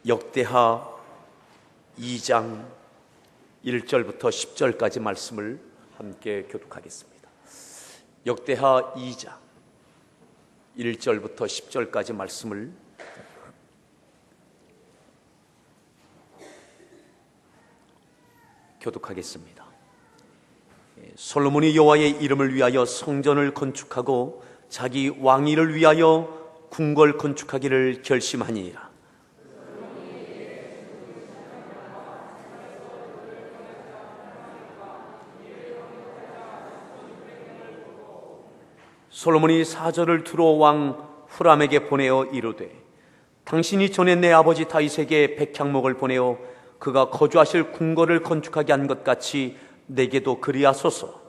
역대하 2장 1절부터 10절까지 말씀을 함께 교독하겠습니다. 역대하 2장 1절부터 10절까지 말씀을 교독하겠습니다. 솔로몬이 여호와의 이름을 위하여 성전을 건축하고 자기 왕위를 위하여 궁궐 건축하기를 결심하니라. 솔로몬이 사절을 두로 왕 후람에게 보내어 이르되, 당신이 전에 내 아버지 다윗에게 백향목을 보내어 그가 거주하실 궁궐을 건축하게 한 것 같이 내게도 그리하소서.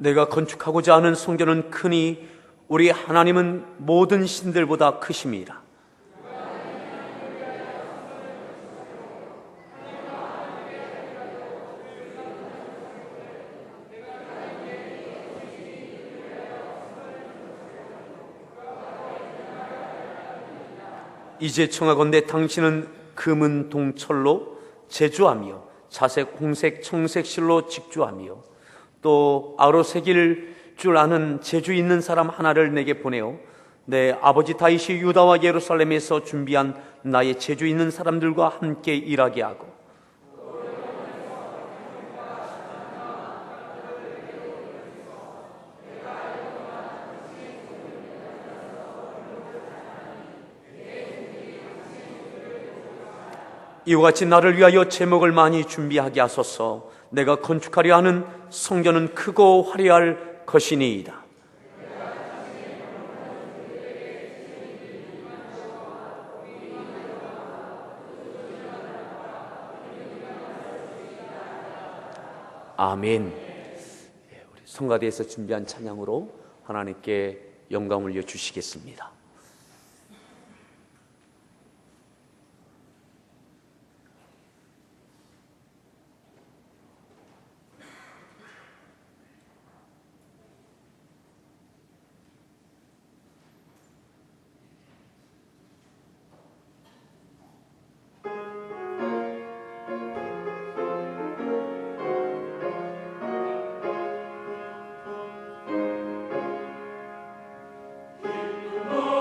내가 건축하고자 하는 성전은 크니 우리 하나님은 모든 신들보다 크심이라. 이제 청하건대 당신은 금은 동철로 제주하며 자색, 홍색, 청색 실로 직주하며 또 아로새길 줄 아는 재주 있는 사람 하나를 내게 보내어 내 아버지 다윗이 유다와 예루살렘에서 준비한 나의 재주 있는 사람들과 함께 일하게 하고, 이와 같이 나를 위하여 제목을 많이 준비하게 하소서. 내가 건축하려 하는 성전은 크고 화려할 것이니이다. 아멘. 우리 성가대에서 준비한 찬양으로 하나님께 영광을 올려 주시겠습니다. Oh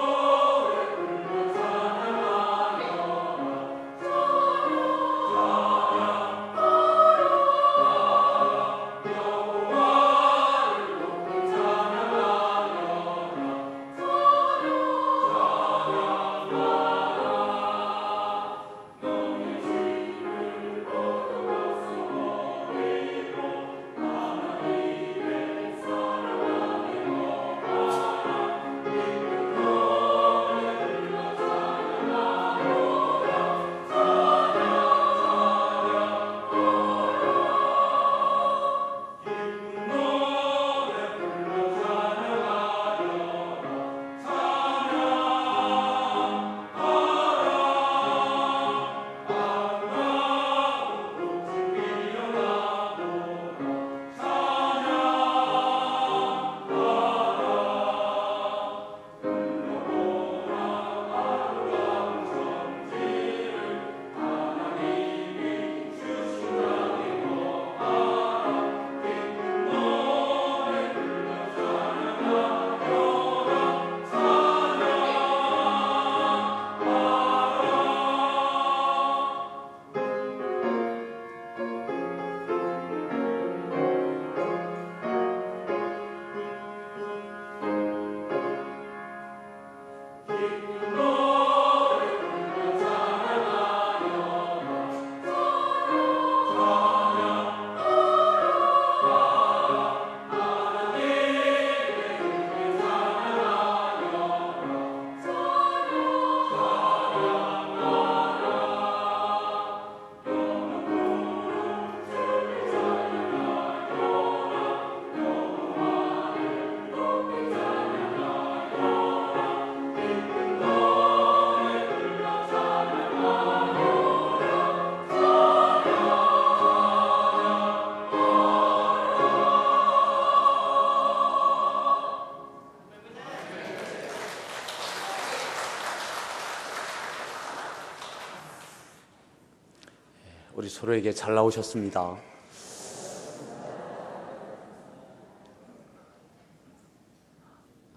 우리 서로에게 잘 나오셨습니다.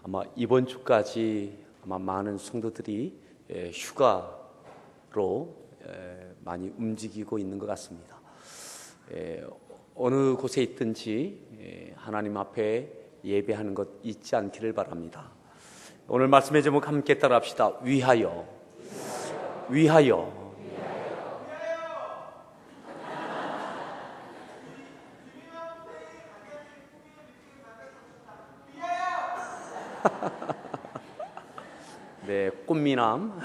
아마 이번 주까지 아마 많은 성도들이 휴가로 많이 움직이고 있는 것 같습니다. 어느 곳에 있든지 하나님 앞에 예배하는 것 잊지 않기를 바랍니다. 오늘 말씀의 제목 함께 따라합시다. 위하여, 위하여. 네, 꽃미남.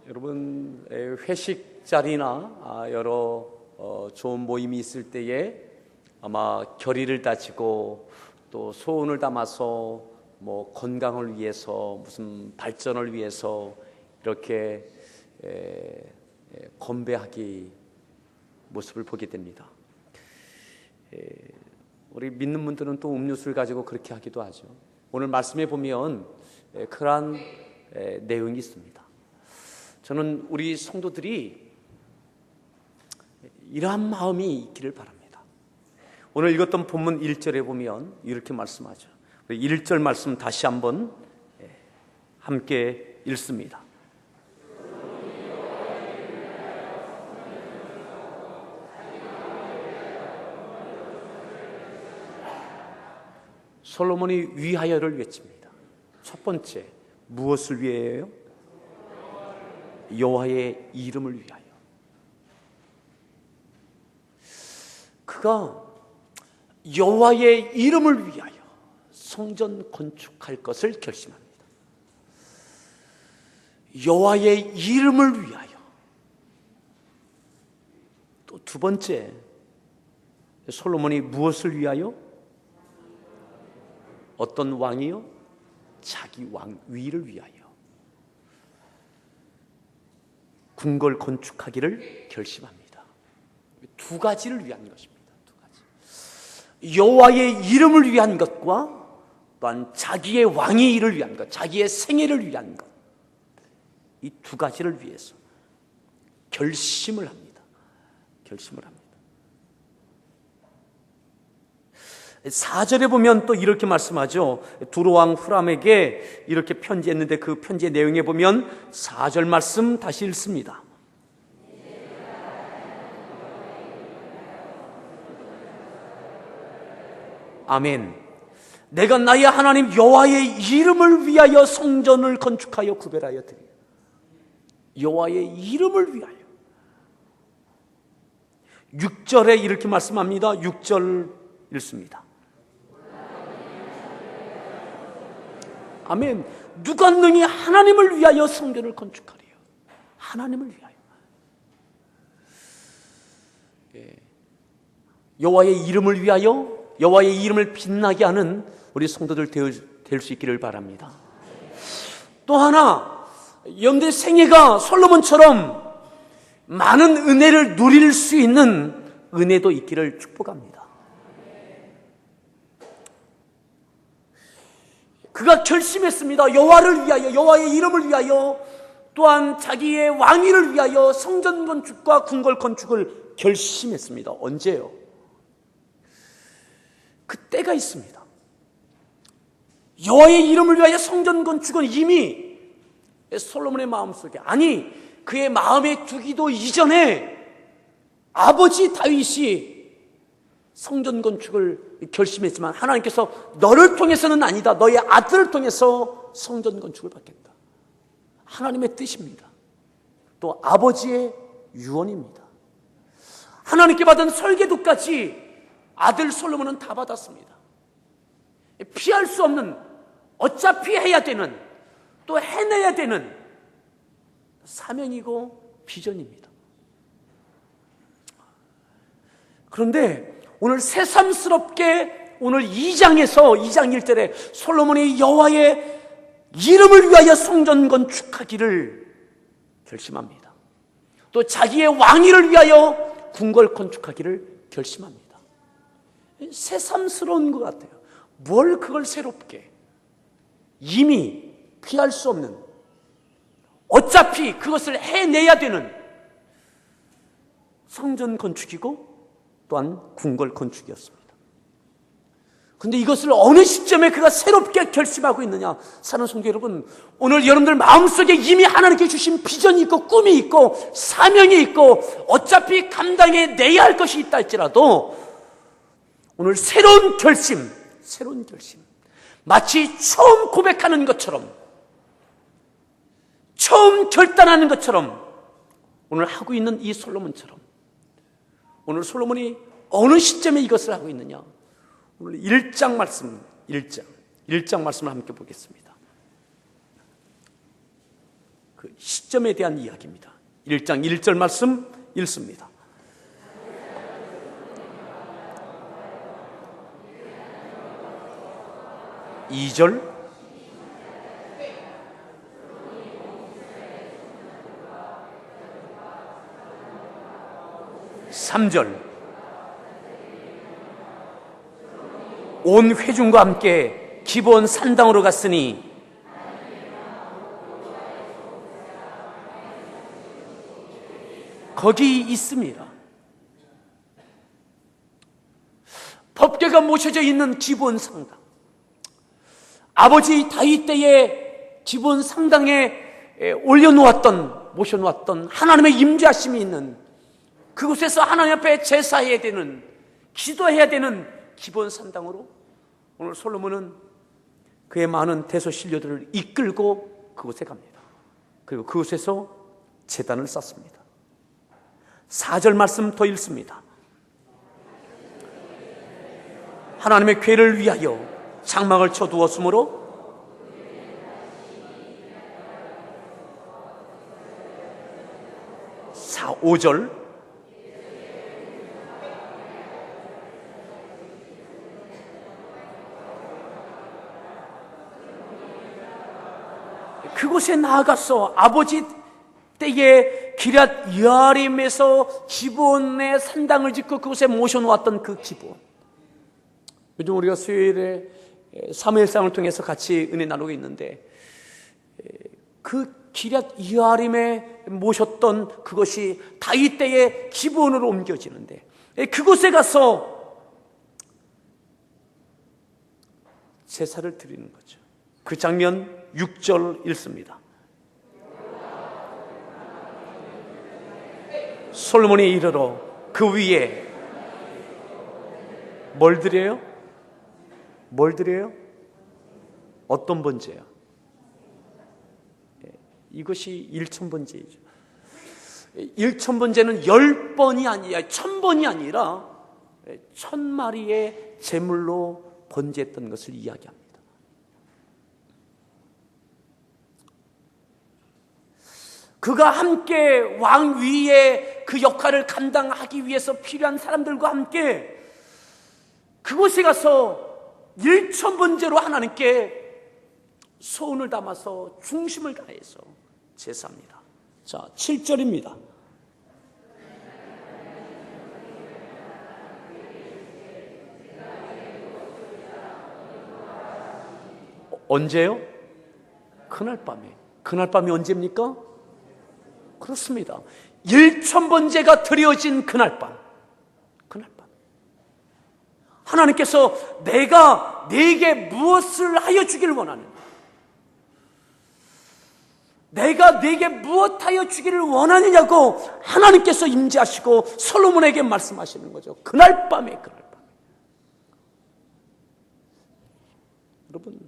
여러분 회식 자리나 여러 좋은 모임이 있을 때에 아마 결의를 다지고 또 소원을 담아서 뭐 건강을 위해서 무슨 발전을 위해서 이렇게 건배하기 모습을 보게 됩니다. 우리 믿는 분들은 또 음료수를 가지고 그렇게 하기도 하죠. 오늘 말씀에 보면 그러한 내용이 있습니다. 저는 우리 성도들이 이러한 마음이 있기를 바랍니다. 오늘 읽었던 본문 1절에 보면 이렇게 말씀하죠. 1절 말씀 다시 한번 함께 읽습니다. 솔로몬이 위하여를 외칩니다. 첫 번째, 무엇을 위하여요? 여호와의 이름을 위하여. 그가 여호와의 이름을 위하여 성전 건축할 것을 결심합니다. 여호와의 이름을 위하여. 또 두 번째, 솔로몬이 무엇을 위하여? 어떤 왕이요? 자기 왕위를 위하여 궁궐 건축하기를 결심합니다. 두 가지를 위한 것입니다. 두 가지. 여호와의 이름을 위한 것과 또한 자기의 왕위를 위한 것, 자기의 생애를 위한 것, 이 두 가지를 위해서 결심을 합니다. 결심을 합니다. 4절에 보면 또 이렇게 말씀하죠. 두로왕 후람에게 이렇게 편지했는데 그 편지의 내용에 보면 4절 말씀 다시 읽습니다. 아멘. 내가 나의 하나님 여호와의 이름을 위하여 성전을 건축하여 구별하여 드리요. 여호와의 이름을 위하여. 6절에 이렇게 말씀합니다. 6절 읽습니다. 아멘. 누가 능히 하나님을 위하여 성전을 건축하리요? 하나님을 위하여. 여호와의 이름을 위하여, 여호와의 이름을 빛나게 하는 우리 성도들 될 수 있기를 바랍니다. 또 하나, 영대 생애가 솔로몬처럼 많은 은혜를 누릴 수 있는 은혜도 있기를 축복합니다. 그가 결심했습니다. 여호와를 위하여, 여호와의 이름을 위하여, 또한 자기의 왕위를 위하여 성전 건축과 궁궐 건축을 결심했습니다. 언제요? 그때가 있습니다. 여호와의 이름을 위하여 성전 건축은 이미 솔로몬의 마음속에, 아니 그의 마음에 두기도 이전에 아버지 다윗이 성전 건축을 결심했지만 하나님께서 너를 통해서는 아니다, 너의 아들을 통해서 성전 건축을 받겠다. 하나님의 뜻입니다. 또 아버지의 유언입니다. 하나님께 받은 설계도까지 아들 솔로몬은 다 받았습니다. 피할 수 없는, 어차피 해야 되는, 또 해내야 되는 사명이고 비전입니다. 그런데 오늘 새삼스럽게 오늘 2장에서 2장 1절에 솔로몬이 여호와의 이름을 위하여 성전 건축하기를 결심합니다. 또 자기의 왕위를 위하여 궁궐 건축하기를 결심합니다. 새삼스러운 것 같아요. 뭘 그걸 새롭게, 이미 피할 수 없는 어차피 그것을 해내야 되는 성전 건축이고 또한 궁궐 건축이었습니다. 그런데 이것을 어느 시점에 그가 새롭게 결심하고 있느냐? 사랑하는 성도 여러분, 오늘 여러분들 마음속에 이미 하나님께 주신 비전이 있고 꿈이 있고 사명이 있고 어차피 감당해내야 할 것이 있다 할지라도 오늘 새로운 결심, 마치 처음 고백하는 것처럼, 처음 결단하는 것처럼 오늘 하고 있는 이 솔로몬처럼, 오늘 솔로몬이 어느 시점에 이것을 하고 있느냐? 오늘 1장 말씀을 함께 보겠습니다. 그 시점에 대한 이야기입니다. 1장 1절 말씀 읽습니다. 이 절, 3절, 온 회중과 함께 기브온 산당으로 갔으니 거기 있습니다. 법궤가 모셔져 있는 기브온 상당, 아버지 다윗 때에 기브온 상당에 모셔놓았던 하나님의 임재하심이 있는 그곳에서 하나님 앞에 제사해야 되는, 기도해야 되는 기브온 산당으로 오늘 솔로몬은 그의 많은 대소신료들을 이끌고 그곳에 갑니다. 그리고 그곳에서 제단을 쌓습니다. 4절 말씀 더 읽습니다. 하나님의 궤를 위하여 장막을 쳐두었으므로 5절, 그곳에 나아가서 아버지 때에 기럇 여아림에서 기브온의 산당을 짓고 그곳에 모셔놓았던 그 기브온, 요즘 우리가 수요일에 사무엘상을 통해서 같이 은혜 나누고 있는데 그 기럇 여아림에 모셨던 그것이 다윗 때에 기브온으로 옮겨지는데 그곳에 가서 제사를 드리는 거죠. 그 장면 6절 읽습니다. 솔로몬이 이르러 그 위에 뭘 드려요? 어떤 번제요? 이것이 1,000번제이죠. 1,000번제는 10번이 아니라 1,000번이 아니라 1,000마리의 제물로 번제했던 것을 이야기합니다. 그가 함께 왕 위에 그 역할을 감당하기 위해서 필요한 사람들과 함께 그곳에 가서 1,000번제로 하나님께 소원을 담아서 중심을 다해서 제사합니다. 자, 7절입니다. 언제요? 그날 밤이 언제입니까? 그렇습니다. 1,000번제가 드려진 그날 밤. 하나님께서 내가 네게 무엇을 하여 주기를 원하느냐, 내가 네게 무엇하여 주기를 원하느냐고 하나님께서 임재하시고 솔로몬에게 말씀하시는 거죠. 그날 밤에. 여러분,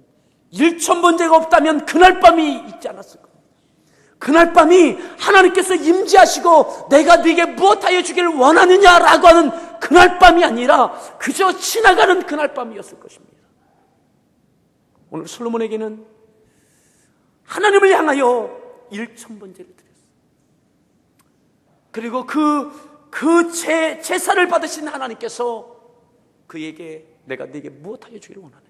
1,000번제가 없다면 그날 밤이 있지 않았을 겁니다. 그날 밤이 하나님께서 임재하시고 내가 네게 무엇하여 주기를 원하느냐라고 하는 그날 밤이 아니라 그저 지나가는 그날 밤이었을 것입니다. 오늘 솔로몬에게는 하나님을 향하여 1,000번제를 드렸어요. 그리고 그 제사를 받으신 하나님께서 그에게 내가 네게 무엇하여 주기를 원하느냐,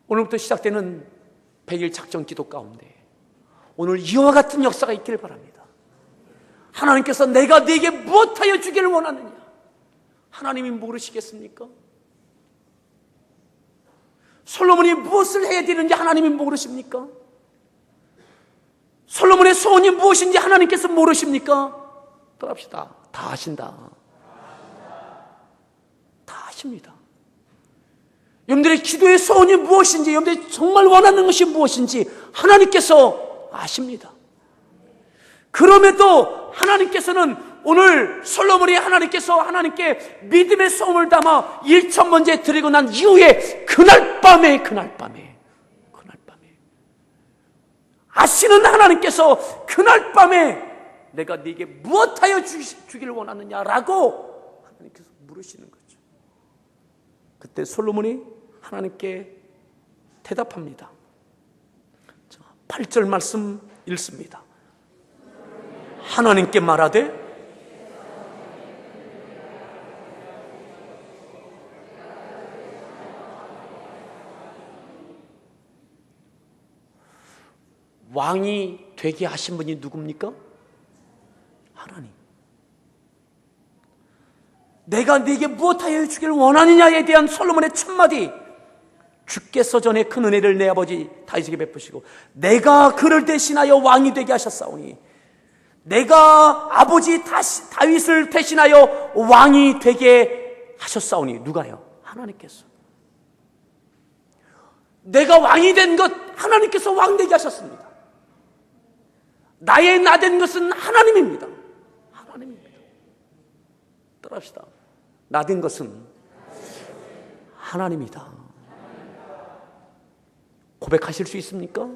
오늘부터 시작되는 100일 작정 기도 가운데 오늘 이와 같은 역사가 있기를 바랍니다. 하나님께서 내가 네게 무엇하여 주기를 원하느냐, 하나님이 모르시겠습니까? 솔로몬이 무엇을 해야 되는지 하나님이 모르십니까? 솔로몬의 소원이 무엇인지 하나님께서 모르십니까? 떠납시다. 다 아신다. 다 아십니다. 여러분들의 기도의 소원이 무엇인지, 여러분들이 정말 원하는 것이 무엇인지 하나님께서 아십니다. 그럼에도 하나님께서는 오늘 솔로몬이 하나님께서 하나님께 믿음의 소원을 담아 1,000번째 드리고 난 이후에 그날 밤에 아시는 하나님께서 그날 밤에 내가 네게 무엇하여 주기를 원하느냐라고 하나님께서 물으시는 거죠. 그때 솔로몬이 하나님께 대답합니다. 8절 말씀 읽습니다. 하나님께 말하되 왕이 되게 하신 분이 누굽니까? 하나님. 내가 네게 무엇하여 주기를 원하느냐에 대한 솔로몬의 첫마디, 주께서 전에 큰 은혜를 내 아버지 다윗에게 베푸시고 내가 그를 대신하여 왕이 되게 하셨사오니 내가 아버지 다윗을 대신하여 왕이 되게 하셨사오니. 누가요? 하나님께서. 내가 왕이 된 것 하나님께서 왕 되게 하셨습니다. 나의 나 된 것은 하나님입니다. 하나님입니다. 따라합시다. 나 된 것은 하나님이다. 고백하실 수 있습니까?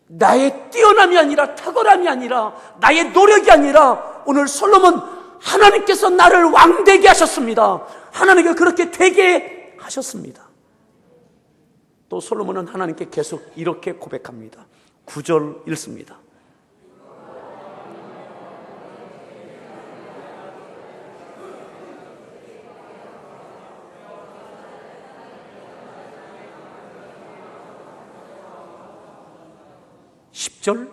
나의 뛰어남이 아니라 탁월함이 아니라 나의 노력이 아니라 오늘 솔로몬 하나님께서 나를 왕되게 하셨습니다. 하나님께 그렇게 되게 하셨습니다. 또 솔로몬은 하나님께 계속 이렇게 고백합니다. 9절 읽습니다. (10절)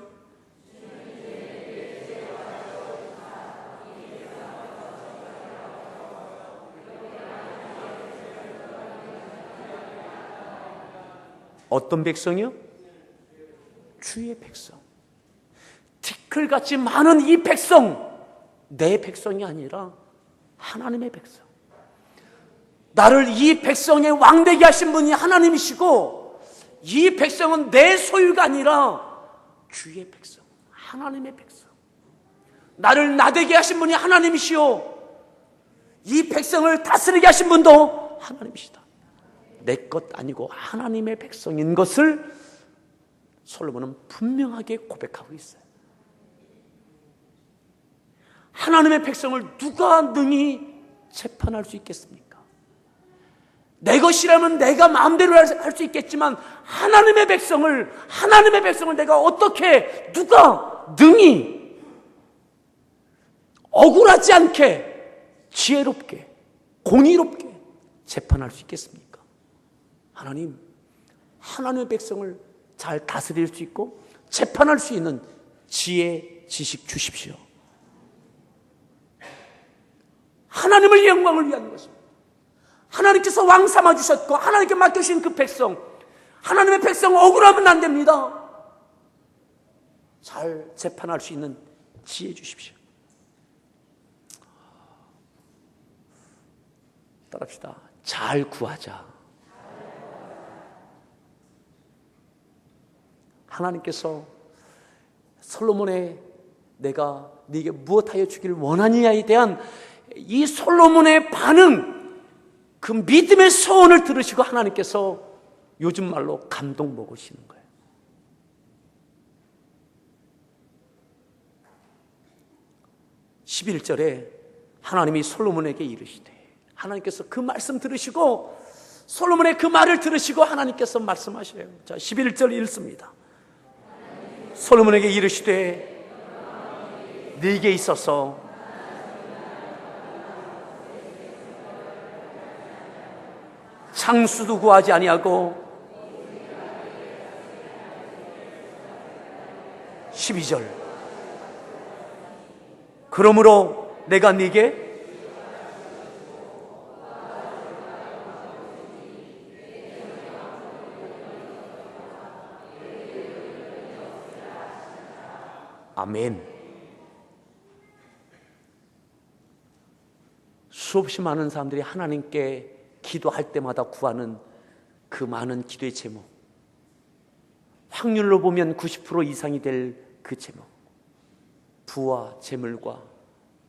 어떤 백성이요? 주의 백성. 티끌같이 많은 이 백성, 내 백성이 아니라 하나님의 백성. 나를 이 백성의 왕되게 하신 분이 하나님이시고 이 백성은 내 소유가 아니라 주의 백성, 하나님의 백성. 나를 나되게 하신 분이 하나님이시오. 이 백성을 다스리게 하신 분도 하나님이시다. 내 것 아니고 하나님의 백성인 것을 솔로몬은 분명하게 고백하고 있어요. 하나님의 백성을 누가 능히 재판할 수 있겠습니까? 내 것이라면 내가 마음대로 할 수 있겠지만 하나님의 백성을 내가 어떻게 누가 능히 억울하지 않게 지혜롭게 공의롭게 재판할 수 있겠습니까? 하나님의 백성을 잘 다스릴 수 있고 재판할 수 있는 지혜, 지식 주십시오. 하나님의 영광을 위한 것입니다. 하나님께서 왕 삼아주셨고 하나님께 맡겨주신 그 백성, 하나님의 백성 억울하면 안 됩니다. 잘 재판할 수 있는 지혜 주십시오. 따라합시다. 잘 구하자. 하나님께서 솔로몬의 내가 네게 무엇하여 주기를 원하느냐에 대한 이 솔로몬의 반응, 그 믿음의 소원을 들으시고 하나님께서 요즘 말로 감동 먹으시는 거예요. (11절에) 하나님이 솔로몬에게 이르시되, 하나님께서 그 말씀 들으시고 솔로몬의 그 말을 들으시고 하나님께서 말씀하셔요. 자, 11절 읽습니다. 솔로몬에게 이르시되 네게 있어서 창수도 구하지 아니하고 12절 그러므로 내가 네게 아멘. 수없이 많은 사람들이 하나님께 기도할 때마다 구하는 그 많은 기도의 제목, 확률로 보면 90% 이상이 될 그 제목, 부와 재물과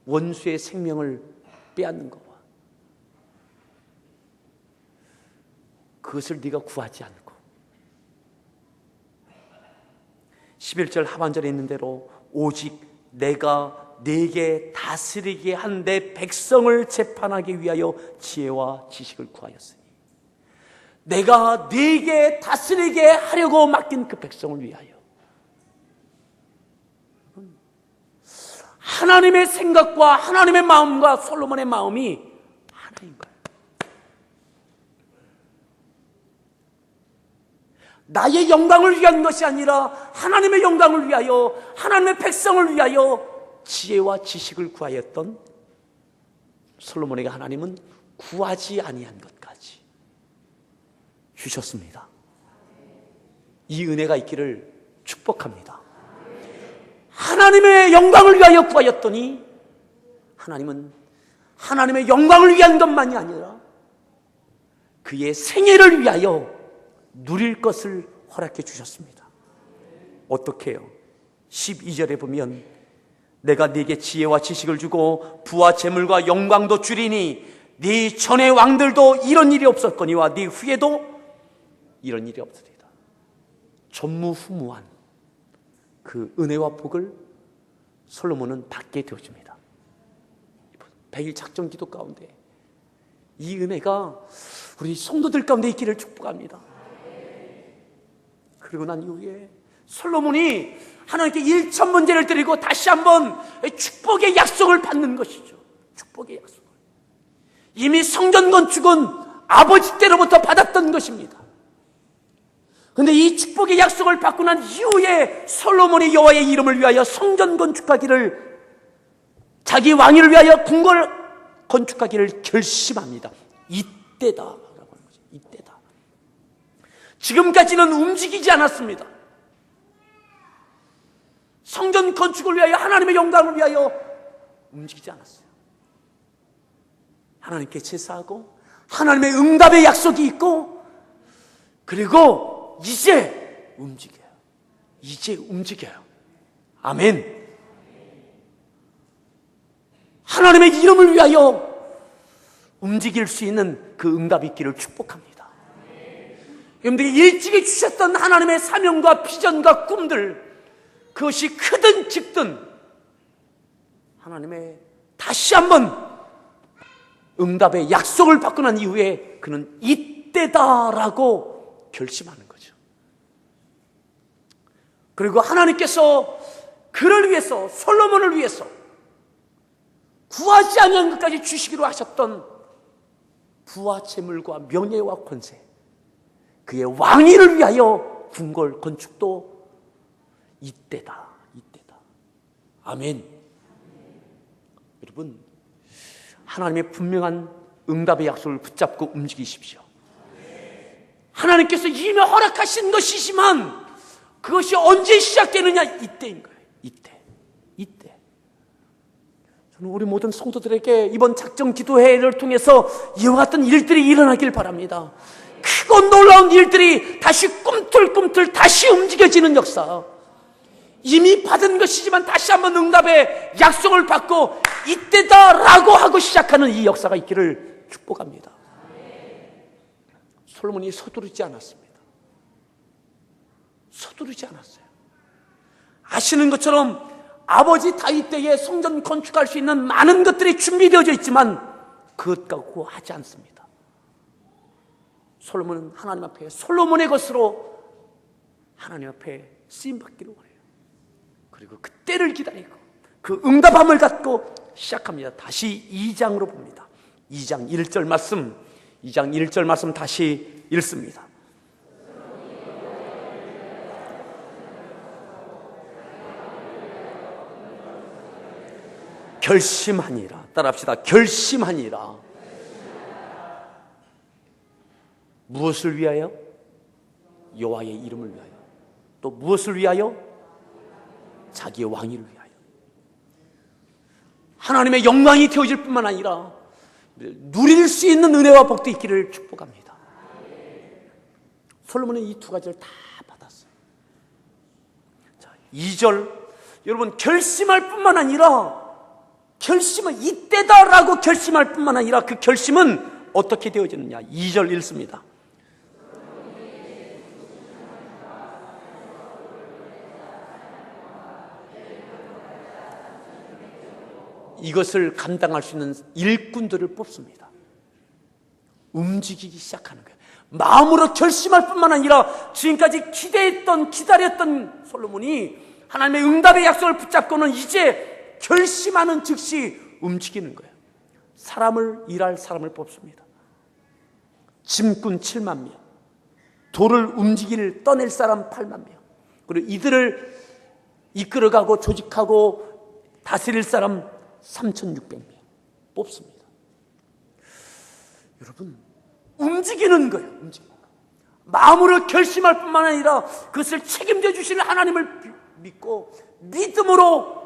원수의 생명을 빼앗는 것과 그것을 네가 구하지 않고 11절 하반절에 있는 대로 오직 내가 네게 다스리게 한 내 백성을 재판하기 위하여 지혜와 지식을 구하였으니, 내가 네게 다스리게 하려고 맡긴 그 백성을 위하여. 하나님의 생각과 하나님의 마음과 솔로몬의 마음이 하나인 거예요. 나의 영광을 위한 것이 아니라 하나님의 영광을 위하여, 하나님의 백성을 위하여 지혜와 지식을 구하였던 솔로몬에게 하나님은 구하지 아니한 것까지 주셨습니다. 이 은혜가 있기를 축복합니다. 하나님의 영광을 위하여 구하였더니 하나님은 하나님의 영광을 위한 것만이 아니라 그의 생애를 위하여 누릴 것을 허락해 주셨습니다. 어떻게 해요? 12절에 보면 내가 네게 지혜와 지식을 주고 부와 재물과 영광도 주리니 네 전의 왕들도 이런 일이 없었거니와 네 후에도 이런 일이 없으리라. 전무후무한 그 은혜와 복을 솔로몬은 받게 되어집니다. 100일 작전 기도 가운데 이 은혜가 우리 성도들 가운데 있기를 축복합니다. 그리고 난 이후에 솔로몬이 하나님께 1천 문제를 드리고 다시 한번 축복의 약속을 받는 것이죠. 축복의 약속을. 이미 성전 건축은 아버지 때로부터 받았던 것입니다. 그런데 이 축복의 약속을 받고 난 이후에 솔로몬이 여호와의 이름을 위하여 성전 건축하기를, 자기 왕위를 위하여 궁궐 건축하기를 결심합니다. 이때다라고 하는 거죠. 이때다. 지금까지는 움직이지 않았습니다. 성전 건축을 위하여, 하나님의 영광을 위하여 움직이지 않았어요. 하나님께 제사하고 하나님의 응답의 약속이 있고, 그리고 이제 움직여요. 이제 움직여요. 아멘. 하나님의 이름을 위하여 움직일 수 있는 그 응답이 있기를 축복합니다. 여러분들이 일찍이 주셨던 하나님의 사명과 비전과 꿈들, 그것이 크든 작든 하나님의 다시 한번 응답의 약속을 받고 난 이후에 그는 이때다라고 결심하는 거죠. 그리고 하나님께서 그를 위해서, 솔로몬을 위해서 구하지 아니한 것까지 주시기로 하셨던 부와 재물과 명예와 권세, 그의 왕위를 위하여 궁궐 건축도 이때다, 이때다. 아멘. 여러분, 하나님의 분명한 응답의 약속을 붙잡고 움직이십시오. 하나님께서 이미 허락하신 것이지만 그것이 언제 시작되느냐? 이때인 거예요. 이때. 저는 우리 모든 성도들에게 이번 작정 기도회를 통해서 이와 같은 일들이 일어나길 바랍니다. 크고 놀라운 일들이 다시 꿈틀꿈틀 다시 움직여지는 역사, 이미 받은 것이지만 다시 한번 응답의 약속을 받고 이때다라고 하고 시작하는 이 역사가 있기를 축복합니다. 솔로몬이 서두르지 않았습니다. 서두르지 않았어요. 아시는 것처럼 아버지 다윗 때에 성전 건축할 수 있는 많은 것들이 준비되어져 있지만 그것 갖고 하지 않습니다. 솔로몬은 하나님 앞에 솔로몬의 것으로 하나님 앞에 쓰임받기를 원해요. 그리고 그때를 기다리고 그 응답함을 갖고 시작합니다. 다시 2장으로 봅니다. 2장 1절 말씀, 2장 1절 말씀 다시 읽습니다. 결심하니라. 따라합시다. 결심하니라. 무엇을 위하여? 여호와의 이름을 위하여. 또 무엇을 위하여? 자기의 왕위를 위하여 하나님의 영광이 되어질 뿐만 아니라 누릴 수 있는 은혜와 복도 있기를 축복합니다. 솔로몬은 이 두 가지를 다 받았어요. 자, 2절, 여러분 결심할 뿐만 아니라 결심은 이때다라고 결심할 뿐만 아니라 그 결심은 어떻게 되어지느냐. 2절 읽습니다. 이것을 감당할 수 있는 일꾼들을 뽑습니다. 움직이기 시작하는 거예요. 마음으로 결심할 뿐만 아니라 지금까지 기다렸던 솔로몬이 하나님의 응답의 약속을 붙잡고는 이제 결심하는 즉시 움직이는 거예요. 일할 사람을 뽑습니다. 짐꾼 7만 명, 돌을 떠낼 사람 8만 명, 그리고 이들을 이끌어가고 조직하고 다스릴 사람 3,600명 뽑습니다. 여러분, 움직이는 거예요. 마음으로 결심할 뿐만 아니라 그것을 책임져 주실 하나님을 믿고 믿음으로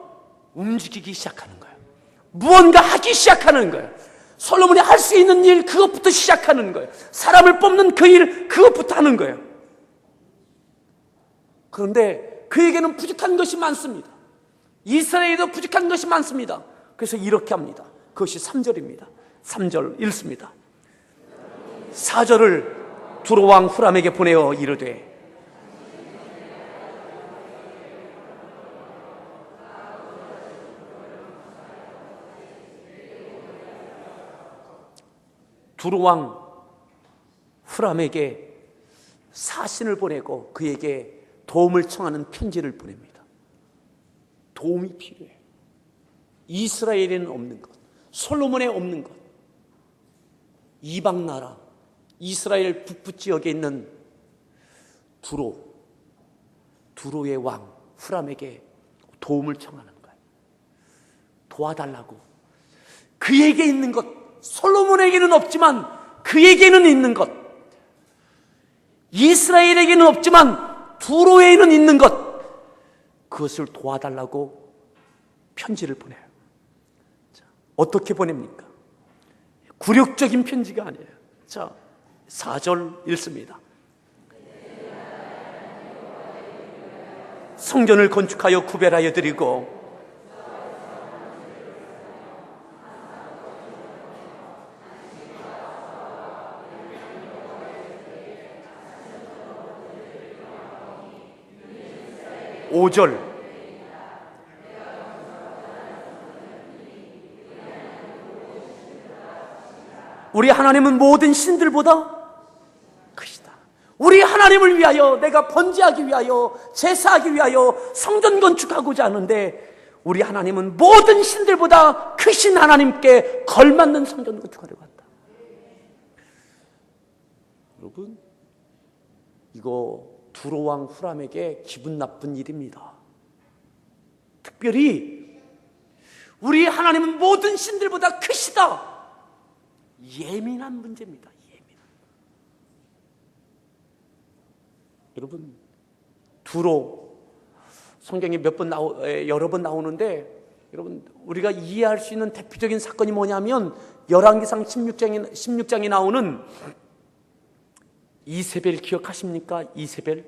움직이기 시작하는 거예요. 무언가 하기 시작하는 거예요. 솔로몬이 할 수 있는 일, 그것부터 시작하는 거예요. 사람을 뽑는 그 일, 그것부터 하는 거예요. 그런데 그에게는 부족한 것이 많습니다. 이스라엘에도 부족한 것이 많습니다. 그래서 이렇게 합니다. 그것이 3절입니다. 3절 읽습니다. 4절을 두로왕 후람에게 보내어 이르되 두로왕 후람에게 사신을 보내고 그에게 도움을 청하는 편지를 보냅니다. 도움이 필요해요. 이스라엘에는 없는 것, 솔로몬에 없는 것, 이방 나라 이스라엘 북부 지역에 있는 두로의 왕 후람에게 도움을 청하는 거예요. 도와달라고. 그에게 있는 것, 솔로몬에게는 없지만 그에게는 있는 것, 이스라엘에게는 없지만 두로에는 있는 것, 그것을 도와달라고 편지를 보내요. 자, 어떻게 보냅니까? 굴욕적인 편지가 아니에요. 자, 4절 읽습니다. 성전을 건축하여 구별하여 드리고 (5절) 우리 하나님은 모든 신들보다 크시다. 우리 하나님을 위하여, 내가 번제하기 위하여, 제사하기 위하여 성전 건축하고자 하는데 우리 하나님은 모든 신들보다 크신 하나님께 걸맞는 성전 건축하려고 한다. 여러분, 이거 두로왕 후람에게 기분 나쁜 일입니다. 특별히 우리 하나님은 모든 신들보다 크시다. 예민한 문제입니다. 여러분, 두로 성경에 여러 번 나오는데, 여러분, 우리가 이해할 수 있는 대표적인 사건이 뭐냐면 열왕기상 16장에 나오는 이세벨 기억하십니까? 이세벨,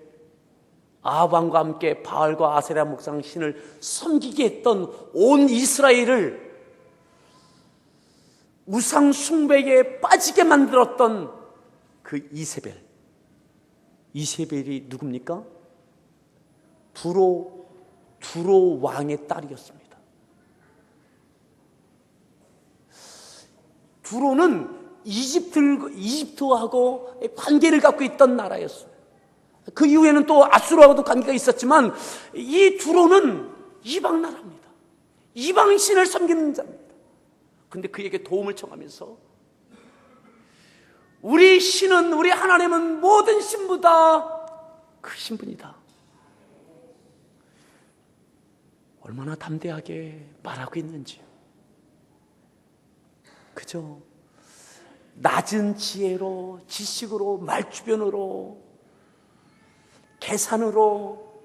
아합 왕과 함께 바알과 아세라 목상 신을 섬기게 했던 온 이스라엘을 우상 숭배에 빠지게 만들었던 그 이세벨이 누굽니까? 두로 왕의 딸이었습니다. 두로는 이집트하고 관계를 갖고 있던 나라였어요. 그 이후에는 또 아수르하고도 관계가 있었지만 이 두로는 이방 나라입니다. 이방 신을 섬기는 자입니다. 근데 그에게 도움을 청하면서 우리 신은, 우리 하나님은 모든 신보다 크신 분이다. 얼마나 담대하게 말하고 있는지요. 그죠? 낮은 지혜로, 지식으로, 말주변으로, 계산으로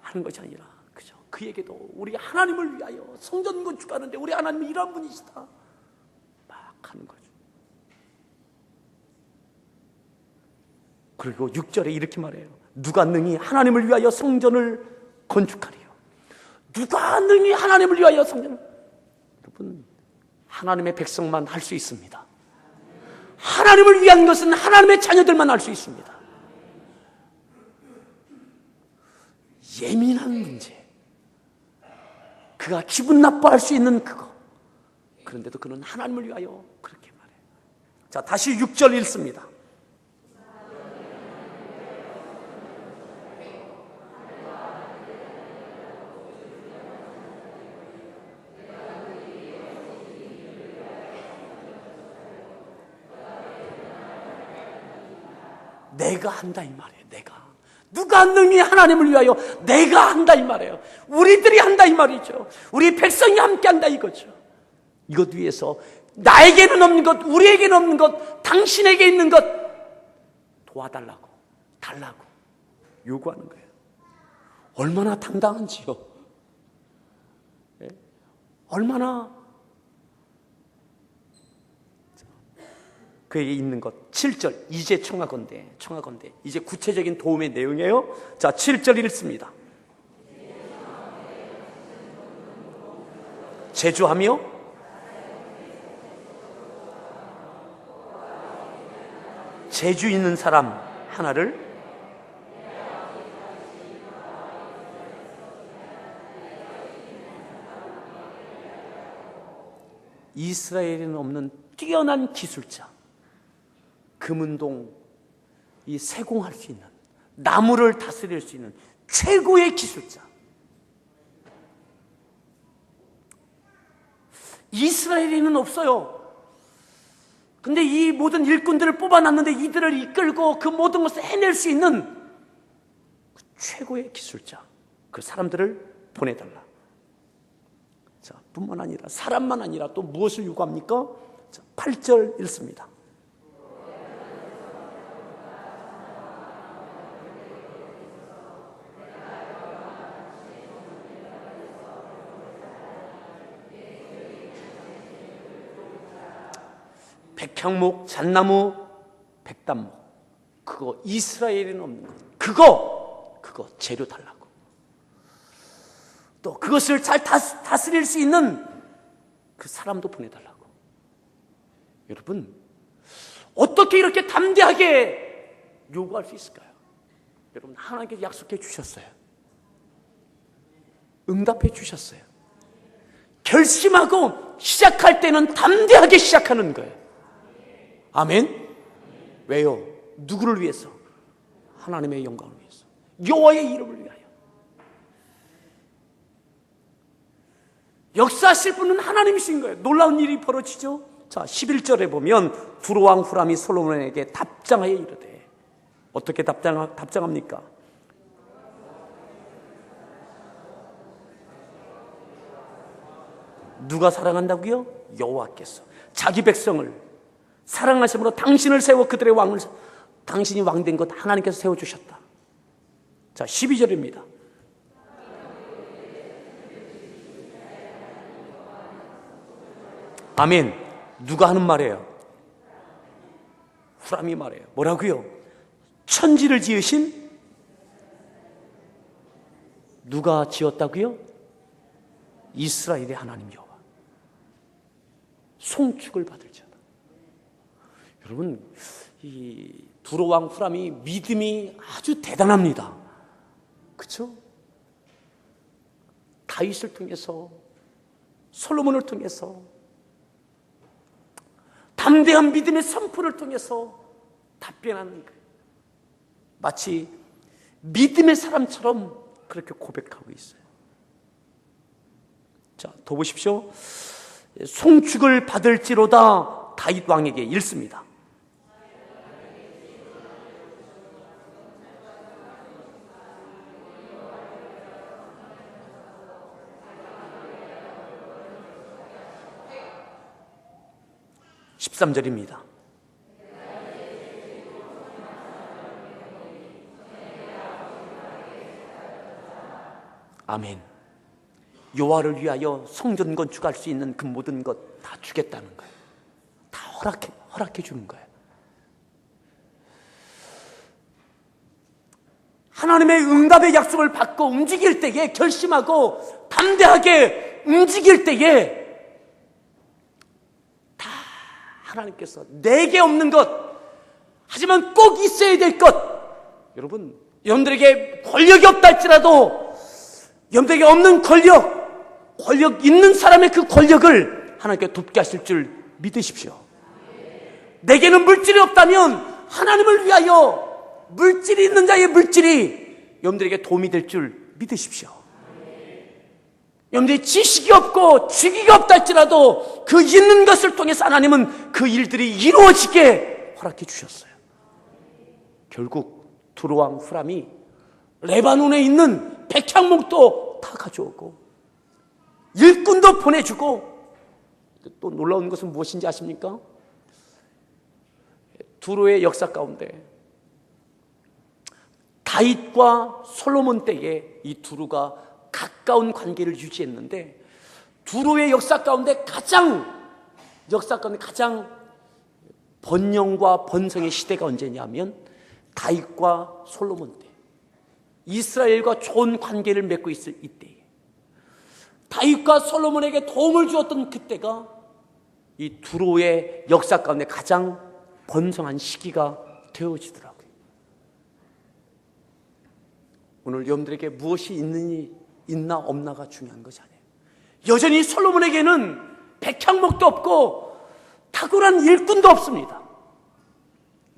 하는 것이 아니라, 그죠? 그에게도 우리 하나님을 위하여 성전 건축하는데 우리 하나님이 이런 분이시다 막 하는 거죠. 그리고 6절에 이렇게 말해요. 누가 능히 하나님을 위하여 성전을 건축하리요. 누가 능히 하나님을 위하여 성전을. 여러분, 하나님의 백성만 할 수 있습니다. 하나님을 위한 것은 하나님의 자녀들만 할 수 있습니다. 예민한 문제, 그가 기분 나빠할 수 있는 그거, 그런데도 그는 하나님을 위하여 그렇게 말해요. 자, 다시 6절 읽습니다. 내가 한다 이 말이에요. 내가. 누가 능히 하나님을 위하여 내가 한다 이 말이에요. 우리들이 한다 이 말이죠. 우리 백성이 함께 한다 이거죠. 이것 위해서 나에게는 없는 것, 우리에게는 없는 것, 당신에게 있는 것 도와달라고, 달라고 요구하는 거예요. 얼마나 당당한지요. 네? 얼마나 그에게 있는 것. 7절 이제 청하건대 이제 구체적인 도움의 내용이에요. 자, 7절 읽습니다. 제주하며 제주 있는 사람 하나를 이스라엘에는 없는 뛰어난 기술자, 금은동 이 세공할 수 있는, 나무를 다스릴 수 있는 최고의 기술자. 이스라엘에는 없어요. 근데 이 모든 일꾼들을 뽑아놨는데 이들을 이끌고 그 모든 것을 해낼 수 있는 그 최고의 기술자, 그 사람들을 보내달라. 자, 뿐만 아니라 사람만 아니라 또 무엇을 요구합니까? 자, 8절 읽습니다. 백향목, 잣나무, 백단목, 그거 이스라엘에는 없는 것. 그거 재료 달라고. 또 그것을 잘 다스릴 수 있는 그 사람도 보내달라고. 여러분, 어떻게 이렇게 담대하게 요구할 수 있을까요? 여러분, 하나님께서 약속해 주셨어요. 응답해 주셨어요. 결심하고 시작할 때는 담대하게 시작하는 거예요. 아멘? 왜요? 누구를 위해서? 하나님의 영광을 위해서, 여호와의 이름을 위하여. 역사하실 분은 하나님이신 거예요. 놀라운 일이 벌어지죠. 자, 11절에 보면 두로왕 후람이 솔로몬에게 답장하여 이르되, 어떻게 답장합니까? 누가 사랑한다고요? 여호와께서 자기 백성을 사랑하심으로 당신을 세워 그들의 왕을, 당신이 왕된 것 하나님께서 세워주셨다. 자, 12절입니다. 아멘. 누가 하는 말이에요? 후람이 말해요. 뭐라고요? 천지를 지으신 누가 지었다고요? 이스라엘의 하나님 여호와. 송축을 받을 자다. 여러분, 이 두로왕 후람이 믿음이 아주 대단합니다. 그렇죠? 다윗을 통해서, 솔로몬을 통해서, 담대한 믿음의 선포를 통해서 답변하는 거예요. 마치 믿음의 사람처럼 그렇게 고백하고 있어요. 자, 더 보십시오. 송축을 받을지로다 다윗 왕에게 읽습니다. (13절입니다) 아멘. 여호와를 위하여 성전 건축할 수 있는 그 모든 것 다 주겠다는 거예요. 다 허락해 주는 거예요. 하나님의 응답의 약속을 받고 움직일 때에, 결심하고 담대하게 움직일 때에 다 하나님께서 내게 없는 것, 하지만 꼭 있어야 될 것, 여러분, 여러분들에게 권력이 없다 할지라도 여러분들에게 없는 권력 있는 사람의 그 권력을 하나님께 돕게 하실 줄 믿으십시오. 내게는 물질이 없다면 하나님을 위하여 물질이 있는 자의 물질이 여러분들에게 도움이 될 줄 믿으십시오. 여러분들이 지식이 없고 주기가 없다 할지라도 그 있는 것을 통해서 하나님은 그 일들이 이루어지게 허락해 주셨어요. 결국 두로왕 후람이 레바논에 있는 백향목도 다 가져오고 일꾼도 보내주고, 또 놀라운 것은 무엇인지 아십니까? 두로의 역사 가운데 다윗과 솔로몬 때에 이 두루가 가까운 관계를 유지했는데, 두루의 역사 가운데 가장 번영과 번성의 시대가 언제냐면 다윗과 솔로몬 때, 이스라엘과 좋은 관계를 맺고 있을 이때에 다윗과 솔로몬에게 도움을 주었던 그때가 이 두로의 역사 가운데 가장 번성한 시기가 되어지더라고요. 오늘 여러분들에게 무엇이 있나 없나가 중요한 것이 아니에요. 여전히 솔로몬에게는 백향목도 없고 탁월한 일꾼도 없습니다.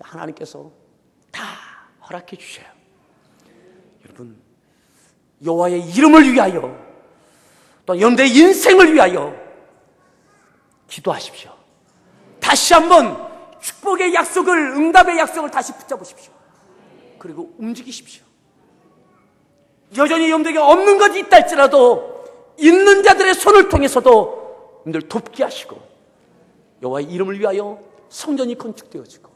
하나님께서 다 허락해 주셔요. 여러분, 여호와의 이름을 위하여, 또 여러분들의 인생을 위하여 기도하십시오. 다시 한번 축복의 약속을, 응답의 약속을 다시 붙잡으십시오. 그리고 움직이십시오. 여전히 여러분들에게 없는 것이 있다 할지라도 있는 자들의 손을 통해서도 여러분들 돕게 하시고, 여호와의 이름을 위하여 성전이 건축되어지고,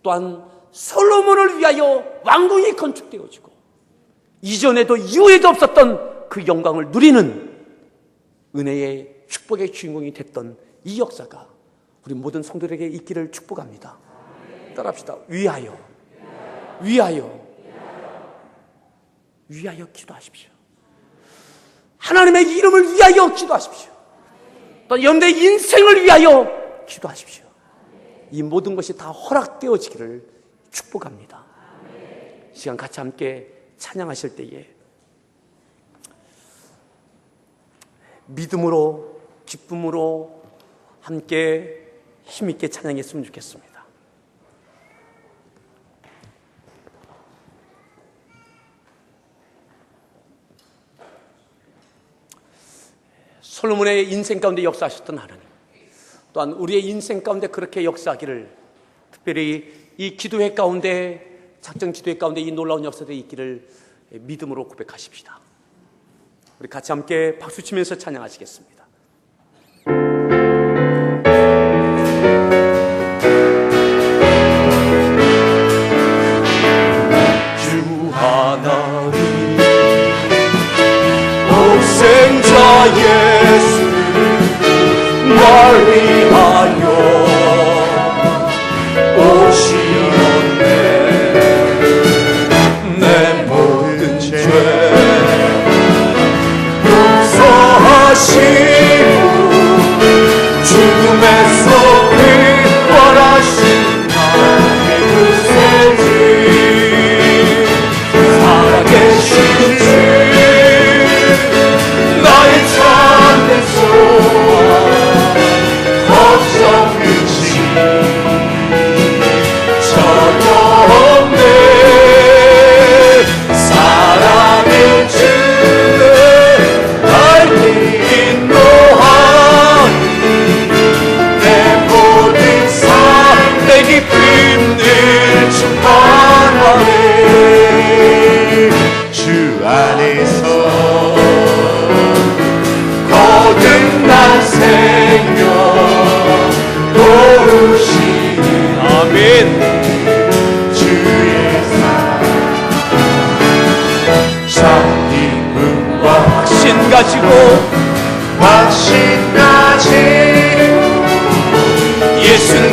또한 솔로몬을 위하여 왕궁이 건축되어지고, 이전에도 이후에도 없었던 그 영광을 누리는 은혜의 축복의 주인공이 됐던 이 역사가 우리 모든 성도들에게 있기를 축복합니다. 따라합시다. 위하여 기도하십시오. 하나님의 이름을 위하여 기도하십시오. 또 여러분의 인생을 위하여 기도하십시오. 이 모든 것이 다 허락되어지기를 축복합니다. 시간 같이 함께 찬양하실 때에 믿음으로, 기쁨으로 함께 힘있게 찬양했으면 좋겠습니다. 솔로몬의 인생 가운데 역사하셨던 하나님, 또한 우리의 인생 가운데 그렇게 역사하기를, 특별히 이 기도회 가운데, 작정 기도회 가운데 이 놀라운 역사들이 있기를 믿음으로 고백하십시다. 우리 같이 함께 박수 치면서 찬양하시겠습니다. 주 하나님, 독생자 예수 날 위하여 오시었네. 내 모든 죄 용서하시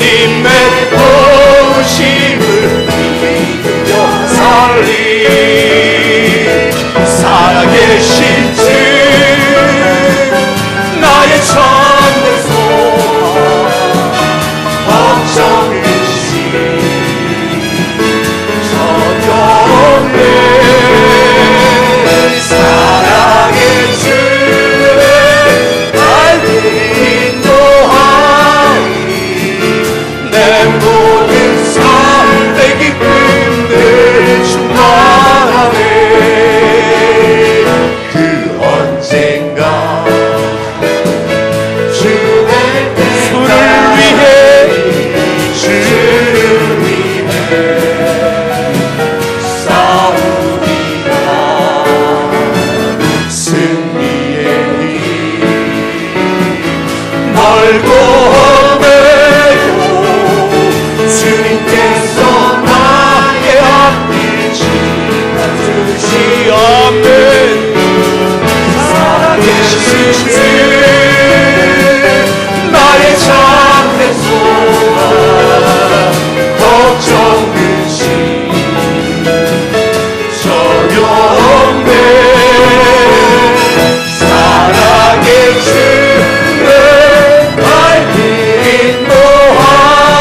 주님의 도우심을 믿으며 살리 살아계신 주 나의 참된 소망 걱정일시 전혀 없네 사랑의 주 날 인도하리 내 모든 삶의 기쁨들 충만하네 그 언젠가 주의 때가 주를 위해 싸우리라 승리의 길 멀고 험해도 주님께서 나의 앞길 지켜주시오면 살아계신 주 나의 참된 소망 걱정 근심 전혀 없네 사랑의 주를 날 인도하리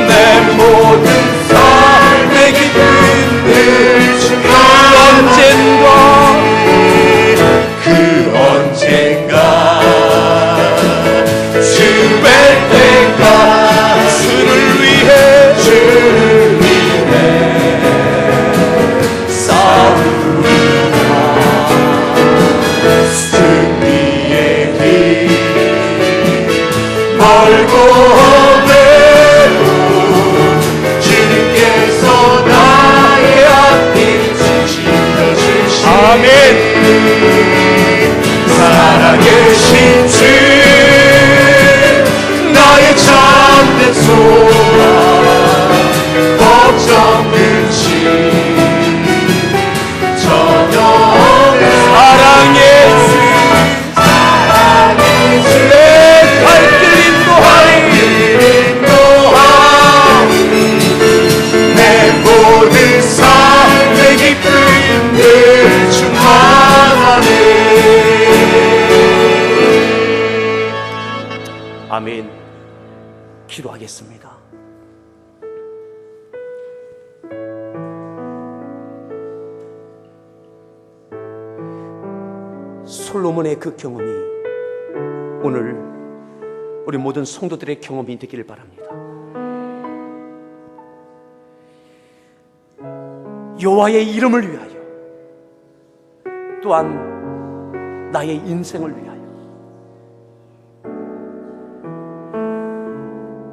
내 모든 삶의 기쁨들 그 언젠가 주의 때가 주를 위해 싸우리라 승리의 길 멀고 험해도 주님께서 나의 앞길 지켜주시니 아멘 살아계신 주 나의 참된 소망 걱정 근심 전혀 없네 사랑의 주 내 발길 인도하리 내 모든 삶의 기쁨들 충만하네 아멘. 기도하겠습니다. 솔로몬의 그 경험이 오늘 우리 모든 성도들의 경험이 되기를 바랍니다. 여호와의 이름을 위하여 또한 나의 인생을 위하여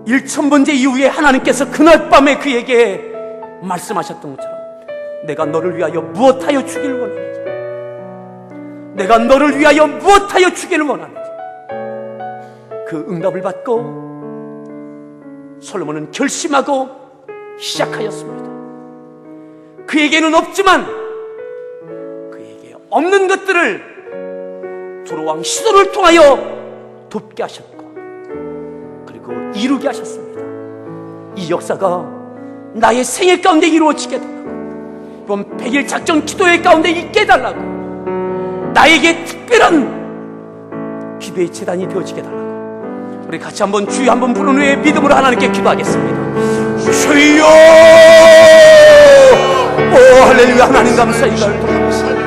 1000번째 이후에 하나님께서 그날 밤에 그에게 말씀하셨던 것처럼 내가 너를 위하여 무엇하여 주기를 원하는지 내가 너를 위하여 무엇하여 주기를 원하는지 그 응답을 받고 솔로몬은 결심하고 시작하였습니다. 그에게는 없지만 그에게 없는 것들을 두로왕 시도를 통하여 돕게 하셨고 그리고 이루게 하셨습니다. 이 역사가 나의 생애 가운데 이루어지게 달라고 이번 100일 작전 기도회 가운데 있게 달라고 나에게 특별한 기도의 재단이 되어지게 달라고 우리 같이 한번 주여 한번 부른 후에 믿음으로 하나님께 기도하겠습니다. 주여 오 할렐루야 하나님 감사합니다.